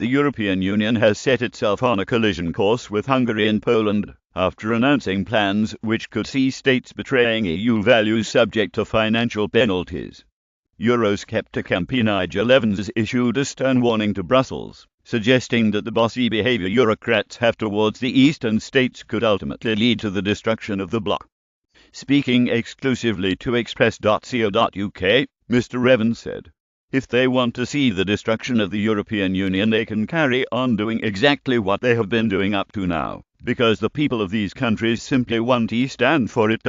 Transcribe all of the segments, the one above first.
the European Union has set itself on a collision course with Hungary and Poland, after announcing plans which could see states betraying EU values subject to financial penalties. Eurosceptic MP Nigel Evans has issued a stern warning to Brussels, suggesting that the bossy behaviour Eurocrats have towards the eastern states could ultimately lead to the destruction of the bloc. Speaking exclusively to Express.co.uk, Mr. Evans said, "If they want to see the destruction of the European Union, they can carry on doing exactly what they have been doing up to now, because the people of these countries simply want to stand for it."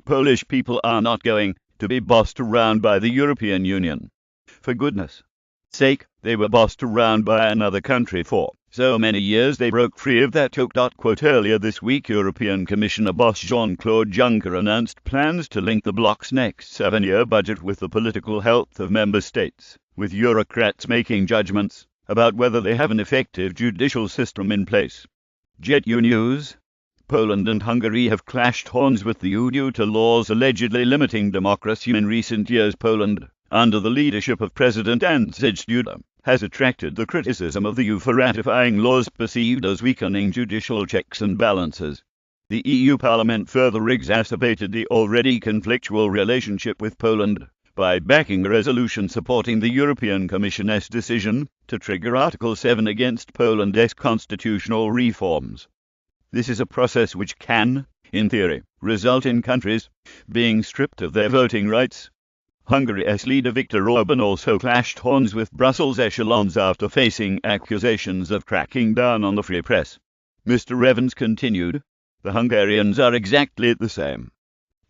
Polish people are not going to be bossed around by the European Union. For goodness sake, they were bossed around by another country for so many years they broke free of that yoke. Earlier this week, European Commissioner boss Jean-Claude Juncker announced plans to link the bloc's next 7-year budget with the political health of member states, with Eurocrats making judgments about whether they have an effective judicial system in place. JetU News: Poland and Hungary have clashed horns with the EU due to laws allegedly limiting democracy in recent years. Poland, under the leadership of President Andrzej Duda, has attracted the criticism of the EU for ratifying laws perceived as weakening judicial checks and balances. The EU Parliament further exacerbated the already conflictual relationship with Poland by backing a resolution supporting the European Commission's decision to trigger Article 7 against Poland's constitutional reforms. This is a process which can, in theory, result in countries being stripped of their voting rights. Hungary's leader Viktor Orban also clashed horns with Brussels echelons after facing accusations of cracking down on the free press. Mr. Evans continued, "The Hungarians are exactly the same.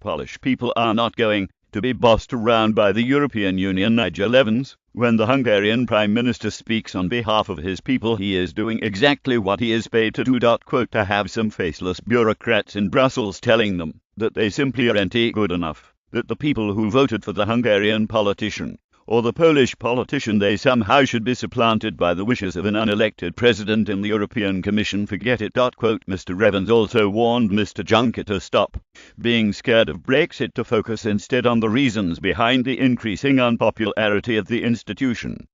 Polish people are not going to be bossed around by the European Union." Nigel Evans: When the Hungarian Prime Minister speaks on behalf of his people, he is doing exactly what he is paid to do. To have some faceless bureaucrats in Brussels telling them that they simply aren't good enough, that the people who voted for the Hungarian politician or the Polish politician they somehow should be supplanted by the wishes of an unelected president in the European Commission, forget it. Mr. Evans also warned Mr. Juncker to stop being scared of Brexit, to focus instead on the reasons behind the increasing unpopularity of the institution.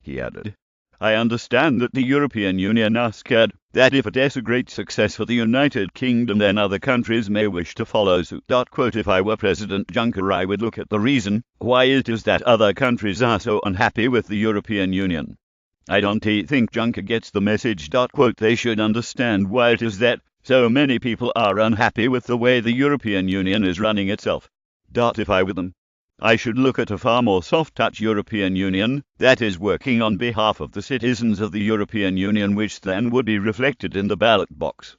He added, "I understand that the European Union are scared that if it is a great success for the United Kingdom, then other countries may wish to follow suit." If I were President Juncker, I would look at the reason why it is that other countries are so unhappy with the European Union. I don't think Juncker gets the message. They should understand why it is that so many people are unhappy with the way the European Union is running itself. If I were them, I should look at a far more soft-touch European Union that is working on behalf of the citizens of the European Union, which then would be reflected in the ballot box.